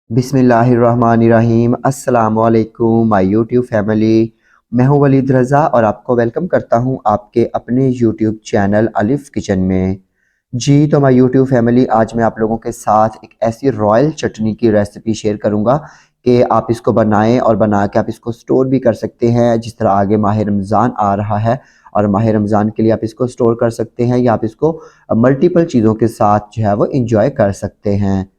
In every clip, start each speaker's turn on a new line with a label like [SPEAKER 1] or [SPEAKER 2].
[SPEAKER 1] बिस्मिल्लाहिर्रहमानिर्रहीम। अस्सलामुअलैकुम my YouTube family. मैं हूं वलीद रज़ा और आपको वेलकम करता हूं आपके अपने यूट्यूब चैनल अलिफ किचन में। जी तो माय यूट्यूब फैमिली, आज मैं आप लोगों के साथ एक ऐसी रॉयल चटनी की रेसिपी शेयर करूंगा कि आप इसको बनाएं और बना के आप इसको स्टोर भी कर सकते हैं। जिस तरह आगे माह रमज़ान आ रहा है और माह रमज़ान के लिए आप इसको स्टोर कर सकते हैं या आप इसको मल्टीपल चीज़ों के साथ जो है वो इंजॉय कर सकते हैं।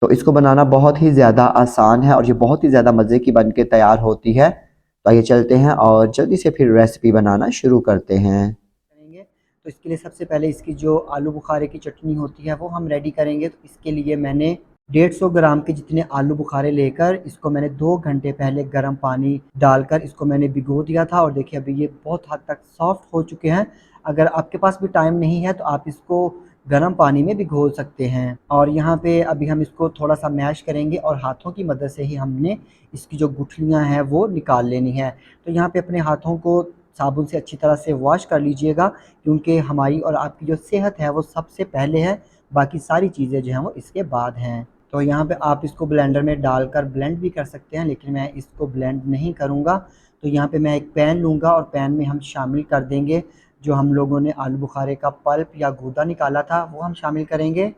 [SPEAKER 1] तो इसको बनाना बहुत ही ज़्यादा आसान है और ये बहुत ही ज़्यादा मज़े की बन के तैयार होती है। तो आइए चलते हैं और जल्दी से फिर रेसिपी बनाना शुरू करते हैं।
[SPEAKER 2] करेंगे तो इसके लिए सबसे पहले इसकी जो आलू बुखारे की चटनी होती है वो हम रेडी करेंगे। तो इसके लिए मैंने 150 ग्राम के जितने आलू बुखारे लेकर इसको मैंने 2 घंटे पहले गर्म पानी डालकर इसको मैंने भिगो दिया था और देखिए अभी ये बहुत हद तक सॉफ्ट हो चुके हैं। अगर आपके पास भी टाइम नहीं है तो आप इसको गर्म पानी में भिगो सकते हैं। और यहाँ पे अभी हम इसको थोड़ा सा मैश करेंगे और हाथों की मदद से ही हमने इसकी जो गुठलियाँ हैं वो निकाल लेनी है। तो यहाँ पे अपने हाथों को साबुन से अच्छी तरह से वॉश कर लीजिएगा, क्योंकि हमारी और आपकी जो सेहत है वो सबसे पहले है, बाकी सारी चीज़ें जो हैं वो इसके बाद हैं। तो यहाँ पे आप इसको ब्लेंडर में डालकर ब्लेंड भी कर सकते हैं, लेकिन मैं इसको ब्लेंड नहीं करूँगा। तो यहाँ पे मैं एक पैन लूँगा और पैन में हम शामिल कर देंगे जो हम लोगों ने आलू बुखारे का पल्प या गूदा निकाला था वो हम शामिल करेंगे।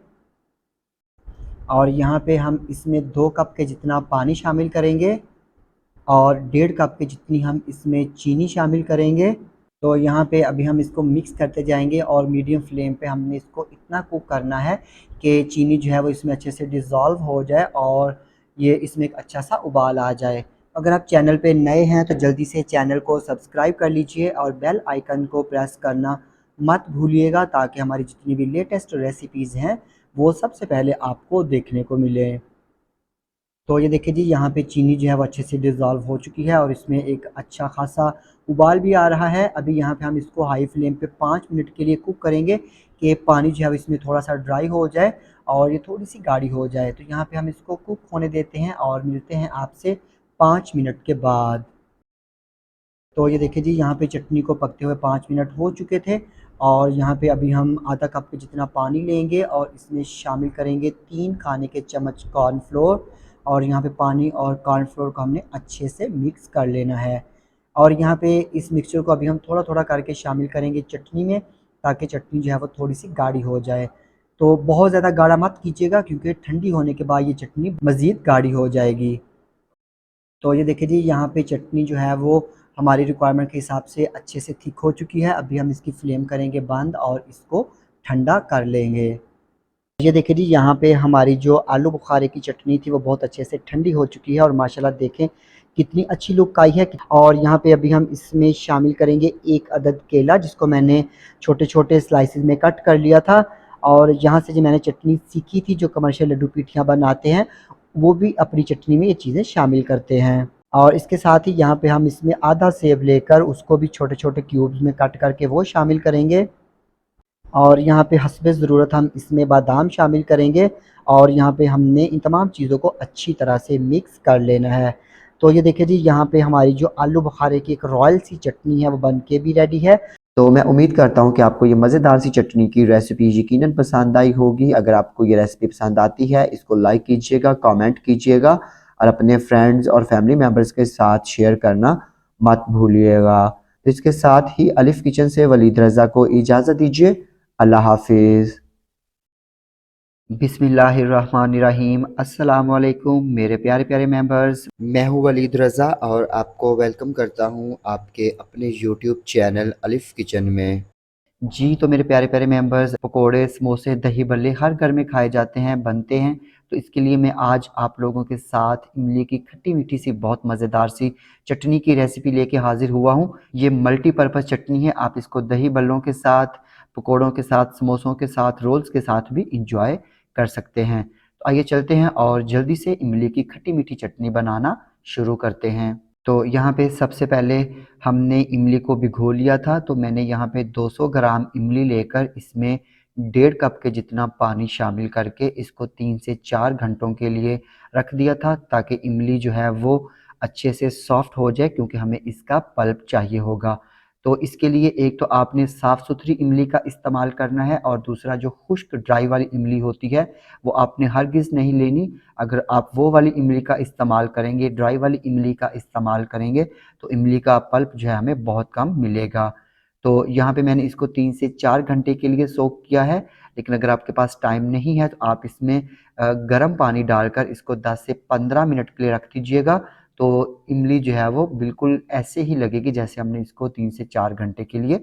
[SPEAKER 2] और यहाँ पे हम इसमें 2 कप के जितना पानी शामिल करेंगे और 1.5 कप की जितनी हम इसमें चीनी शामिल करेंगे। तो यहाँ पे अभी हम इसको मिक्स करते जाएंगे और मीडियम फ्लेम पे हमने इसको इतना कुक करना है कि चीनी जो है वो इसमें अच्छे से डिज़ोल्व हो जाए और ये इसमें एक अच्छा सा उबाल आ जाए। अगर आप चैनल पे नए हैं तो जल्दी से चैनल को सब्सक्राइब कर लीजिए और बेल आइकन को प्रेस करना मत भूलिएगा, ताकि हमारी जितनी भी लेटेस्ट रेसिपीज़ हैं वो सबसे पहले आपको देखने को मिले। तो ये देखिए जी, यहाँ पे चीनी जो है वो अच्छे से डिज़ोल्व हो चुकी है और इसमें एक अच्छा खासा उबाल भी आ रहा है। अभी यहाँ पे हम इसको हाई फ्लेम पे 5 मिनट के लिए कुक करेंगे कि पानी जो है वो इसमें थोड़ा सा ड्राई हो जाए और ये थोड़ी सी गाढ़ी हो जाए। तो यहाँ पे हम इसको कुक होने देते हैं और मिलते हैं आपसे 5 मिनट के बाद। तो ये देखिए जी, यहाँ पे चटनी को पकते हुए 5 मिनट हो चुके थे और यहाँ पे अभी हम आधा कप के जितना पानी लेंगे और इसमें शामिल करेंगे 3 खाने के चम्मच कॉर्नफ्लोर। और यहाँ पे पानी और कॉर्नफ्लोर को हमने अच्छे से मिक्स कर लेना है। और यहाँ पे इस मिक्सचर को अभी हम थोड़ा थोड़ा करके शामिल करेंगे चटनी में, ताकि चटनी जो है वो थोड़ी सी गाढ़ी हो जाए। तो बहुत ज़्यादा गाढ़ा मत कीजिएगा, क्योंकि ठंडी होने के बाद ये चटनी मज़ीद गाढ़ी हो जाएगी। तो ये देखिए जी, यहाँ पे चटनी जो है वो हमारी रिक्वायरमेंट के हिसाब से अच्छे से थिक हो चुकी है। अभी हम इसकी फ्लेम करेंगे बंद और इसको ठंडा कर लेंगे। ये देखिए जी, यहाँ पे हमारी जो आलू बुखारे की चटनी थी वो बहुत अच्छे से ठंडी हो चुकी है और माशाल्लाह देखें कितनी अच्छी लुक आई है। और यहाँ पे अभी हम इसमें शामिल करेंगे 1 अदद केला, जिसको मैंने छोटे छोटे स्लाइसिस में कट कर लिया था। और यहाँ से जो मैंने चटनी सीखी थी, जो कमर्शियल लड्डू पीठियाँ बनाते हैं वो भी अपनी चटनी में ये चीज़ें शामिल करते हैं। और इसके साथ ही यहाँ पे हम इसमें आधा सेब लेकर उसको भी छोटे छोटे क्यूब्स में कट करके वो शामिल करेंगे। और यहाँ पे हस्बे ज़रूरत हम इसमें बादाम शामिल करेंगे और यहाँ पे हमने इन तमाम चीज़ों को अच्छी तरह से मिक्स कर लेना है। तो ये देखिए जी, यहाँ पे हमारी जो आलू बुखारे की एक रॉयल सी चटनी है वो बन के भी रेडी है।
[SPEAKER 1] तो मैं उम्मीद करता हूँ कि आपको ये मज़ेदार सी चटनी की रेसिपी यकीनन पसंद आई होगी। अगर आपको ये रेसिपी पसंद आती है, इसको लाइक कीजिएगा, कमेंट कीजिएगा और अपने फ्रेंड्स और फैमिली मेम्बर्स के साथ शेयर करना मत भूलिएगा। तो इसके साथ ही अलिफ किचन से वलीद रज़ा को इजाज़त दीजिए। अल्लाह हाफिज़। बिस्मिल्लाहिर्रहमानिर्रहीम। अस्सलाम वालेकुम मेरे प्यारे प्यारे मेंबर्स, मैं हूं वलीद रज़ा और आपको वेलकम करता हूं आपके अपने यूट्यूब चैनल अलिफ किचन में। जी तो मेरे प्यारे प्यारे मेंबर्स, पकोड़े, समोसे, दही बल्ले हर घर में खाए जाते हैं, बनते हैं। तो इसके लिए मैं आज आप लोगों के साथ इमली की खट्टी मीठी सी बहुत मज़ेदार सी चटनी की रेसिपी लेके हाजिर हुआ हूँ। ये मल्टीपर्पज़ चटनी है, आप इसको दही बल्लों के साथ, पकोड़ों के साथ, समोसों के साथ, रोल्स के साथ भी इंजॉय कर सकते हैं। तो आइए चलते हैं और जल्दी से इमली की खट्टी मीठी चटनी बनाना शुरू करते हैं। तो यहाँ पे सबसे पहले हमने इमली को भिगो लिया था। तो मैंने यहाँ पे 200 ग्राम इमली लेकर इसमें 1.5 कप के जितना पानी शामिल करके इसको 3 से 4 घंटों के लिए रख दिया था, ताकि इमली जो है वो अच्छे से सॉफ्ट हो जाए, क्योंकि हमें इसका पल्प चाहिए होगा। तो इसके लिए एक तो आपने साफ़ सुथरी इमली का इस्तेमाल करना है और दूसरा जो खुश्क ड्राई वाली इमली होती है वो आपने हरगिज़ नहीं लेनी। अगर आप वो वाली इमली का इस्तेमाल करेंगे, ड्राई वाली इमली का इस्तेमाल करेंगे तो इमली का पल्प जो है हमें बहुत कम मिलेगा। तो यहाँ पे मैंने इसको 3 से 4 घंटे के लिए सोक किया है, लेकिन अगर आपके पास टाइम नहीं है तो आप इसमें गर्म पानी डालकर इसको 10 से 15 मिनट के लिए रख दीजिएगा। तो इमली जो है वो बिल्कुल ऐसे ही लगेगी जैसे हमने इसको 3 से 4 घंटे के लिए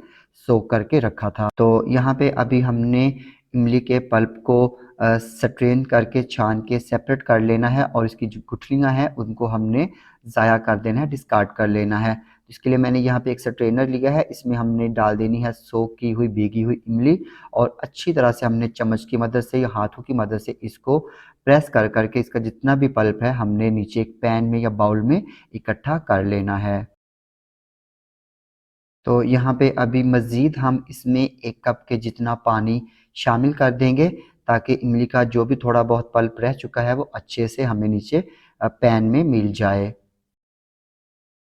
[SPEAKER 1] सोक करके रखा था। तो यहाँ पे अभी हमने इमली के पल्प को स्ट्रेन करके छान के सेपरेट कर लेना है और इसकी जो गुठलियाँ हैं उनको हमने ज़ाया कर देना है, डिस्कार्ड कर लेना है। इसके लिए मैंने यहाँ पे एक स्ट्रेनर लिया है, इसमें हमने डाल देनी है सोक की हुई भीगी हुई इमली और अच्छी तरह से हमने चम्मच की मदद से या हाथों की मदद से इसको प्रेस कर करके इसका जितना भी पल्प है हमने नीचे एक पैन में या बाउल में इकट्ठा कर लेना है। तो यहाँ पे अभी मज़ीद हम इसमें 1 कप के जितना पानी शामिल कर देंगे ताकि इमली का जो भी थोड़ा बहुत पल्प रह चुका है वो अच्छे से हमें नीचे पैन में मिल जाए।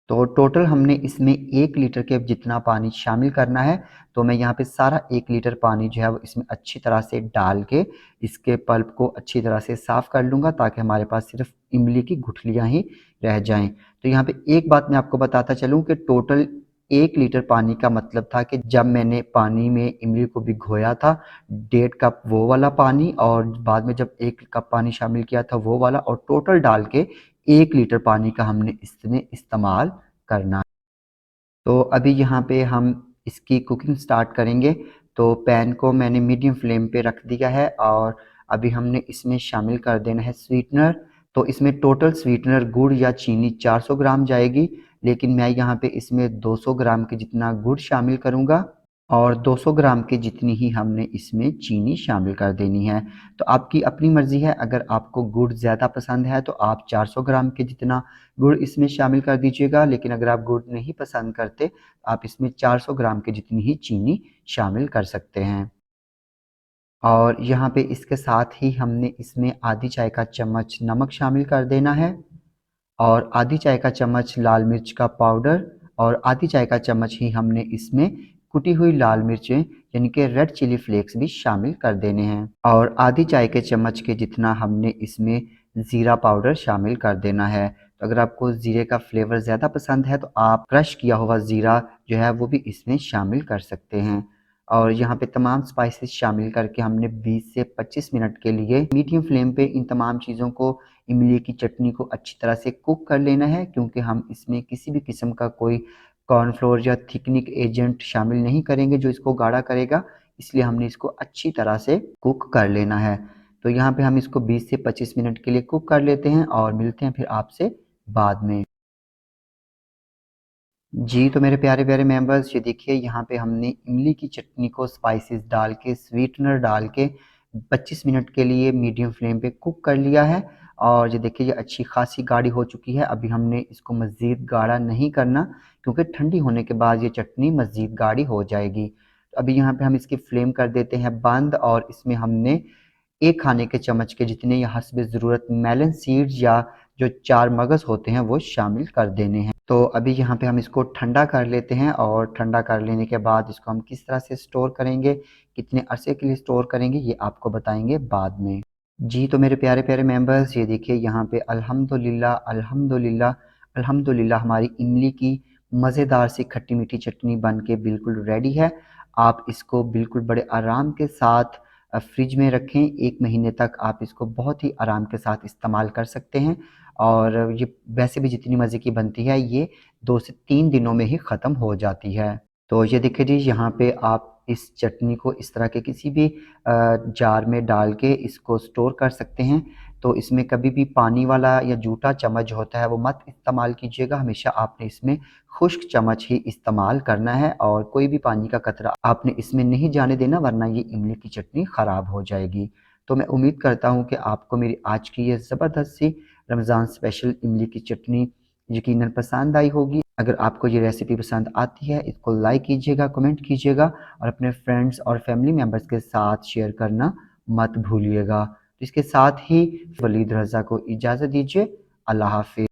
[SPEAKER 1] तो टोटल हमने इसमें 1 लीटर के जितना पानी शामिल करना है। तो मैं यहाँ पे सारा 1 लीटर पानी जो है वो इसमें अच्छी तरह से डाल के इसके पल्प को अच्छी तरह से साफ़ कर लूँगा ताकि हमारे पास सिर्फ इमली की गुठलियाँ ही रह जाएँ। तो यहाँ पे एक बात मैं आपको बताता चलूँ कि टोटल 1 लीटर पानी का मतलब था कि जब मैंने पानी में इमली को भिगोया था 1.5 कप वो वाला पानी और बाद में जब 1 कप पानी शामिल किया था वो वाला और टोटल डाल के 1 लीटर पानी का हमने इसमें इस्तेमाल करना है। तो अभी यहाँ पे हम इसकी कुकिंग स्टार्ट करेंगे। तो पैन को मैंने मीडियम फ्लेम पे रख दिया है और अभी हमने इसमें शामिल कर देना है स्वीटनर। तो इसमें टोटल स्वीटनर गुड़ या चीनी 400 ग्राम जाएगी, लेकिन मैं यहाँ पे इसमें 200 ग्राम के जितना गुड़ शामिल करूँगा और 200 ग्राम के जितनी ही हमने इसमें चीनी शामिल कर देनी है। तो आपकी अपनी मर्ज़ी है, अगर आपको गुड़ ज़्यादा पसंद है तो आप 400 ग्राम के जितना गुड़ इसमें शामिल कर दीजिएगा, लेकिन अगर आप गुड़ नहीं पसंद करते आप इसमें 400 ग्राम की जितनी ही चीनी शामिल कर सकते हैं। और यहाँ पे इसके साथ ही हमने इसमें आधी चाय का चम्मच नमक शामिल कर देना है और आधी चाय का चम्मच लाल मिर्च का पाउडर और आधी चाय का चम्मच ही हमने इसमें कुटी हुई लाल मिर्चें यानी कि रेड चिली फ्लेक्स भी शामिल कर देने हैं और आधी चाय के चम्मच के जितना हमने इसमें ज़ीरा पाउडर शामिल कर देना है। तो अगर आपको ज़ीरे का फ्लेवर ज़्यादा पसंद है तो आप क्रश किया हुआ ज़ीरा जो है वो भी इसमें शामिल कर सकते हैं। और यहाँ पे तमाम स्पाइसेस शामिल करके हमने 20 से 25 मिनट के लिए मीडियम फ्लेम पे इन तमाम चीज़ों को इमली की चटनी को अच्छी तरह से कुक कर लेना है, क्योंकि हम इसमें किसी भी किस्म का कोई कॉर्नफ्लोर या थिकनिंग एजेंट शामिल नहीं करेंगे जो इसको गाढ़ा करेगा, इसलिए हमने इसको अच्छी तरह से कुक कर लेना है। तो यहाँ पे हम इसको 20 से 25 मिनट के लिए कुक कर लेते हैं और मिलते हैं फिर आपसे बाद में। जी, तो मेरे प्यारे-प्यारे मेंबर्स ये देखिए यहाँ पे हमने इमली की चटनी को स्पाइसेस डाल के, स्वीटनर डाल के 25 मिनट के लिए मीडियम फ्लेम पे कुक कर लिया है और ये देखिए ये अच्छी खासी गाढ़ी हो चुकी है। अभी हमने इसको मज़ीद गाढ़ा नहीं करना, क्योंकि ठंडी होने के बाद ये चटनी मज़ीद गाढ़ी हो जाएगी। तो अभी यहाँ पे हम इसकी फ्लेम कर देते हैं बंद और इसमें हमने 1 खाने के चम्मच के जितने या हस्बे ज़रूरत मेलन सीड्स या जो 4 मगज़ होते हैं वो शामिल कर देने हैं। तो अभी यहाँ पे हम इसको ठंडा कर लेते हैं और ठंडा कर लेने के बाद इसको हम किस तरह से स्टोर करेंगे, कितने अरसे के लिए स्टोर करेंगे, ये आपको बताएँगे बाद में। जी, तो मेरे प्यारे-प्यारे मेंबर्स ये देखिए यहाँ पे अल्हम्दुलिल्लाह, अल्हम्दुलिल्लाह, अल्हम्दुलिल्लाह हमारी इमली की मज़ेदार सी खट्टी-मीठी चटनी बन के बिल्कुल रेडी है। आप इसको बिल्कुल बड़े आराम के साथ फ्रिज में रखें, 1 महीने तक आप इसको बहुत ही आराम के साथ इस्तेमाल कर सकते हैं और ये वैसे भी जितनी मज़े की बनती है ये 2 से 3 दिनों में ही ख़त्म हो जाती है। तो ये देखिए जी यहाँ पे आप इस चटनी को इस तरह के किसी भी जार में डाल के इसको स्टोर कर सकते हैं। तो इसमें कभी भी पानी वाला या जूठा चम्मच जो होता है वो मत इस्तेमाल कीजिएगा, हमेशा आपने इसमें खुश्क चम्मच ही इस्तेमाल करना है और कोई भी पानी का कतरा आपने इसमें नहीं जाने देना, वरना ये इमली की चटनी ख़राब हो जाएगी। तो मैं उम्मीद करता हूँ कि आपको मेरी आज की ये ज़बरदस्त सी रमज़ान स्पेशल इमली की चटनी यकीनन पसंद आई होगी। अगर आपको ये रेसिपी पसंद आती है इसको लाइक कीजिएगा, कमेंट कीजिएगा और अपने फ्रेंड्स और फैमिली मेम्बर्स के साथ शेयर करना मत भूलिएगा। तो इसके साथ ही वलीद रज़ा को इजाज़त दीजिए। अल्लाह हाफ़िज़।